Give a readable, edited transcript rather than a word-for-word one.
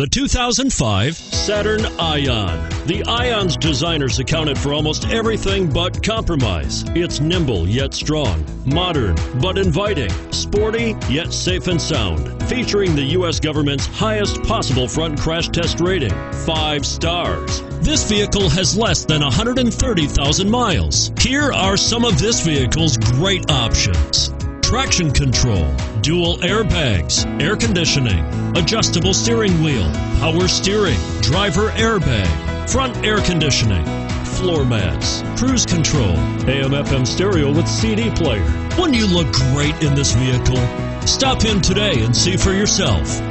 The 2005 Saturn Ion. The Ion's designers accounted for almost everything but compromise. It's nimble yet strong, modern but inviting, sporty yet safe and sound. Featuring the U.S. government's highest possible front crash test rating, 5 stars. This vehicle has less than 130,000 miles. Here are some of this vehicle's great options: traction control, dual airbags, air conditioning, adjustable steering wheel, power steering, driver airbag, front air conditioning, floor mats, cruise control, AM/FM stereo with CD player. Wouldn't you look great in this vehicle? Stop in today and see for yourself.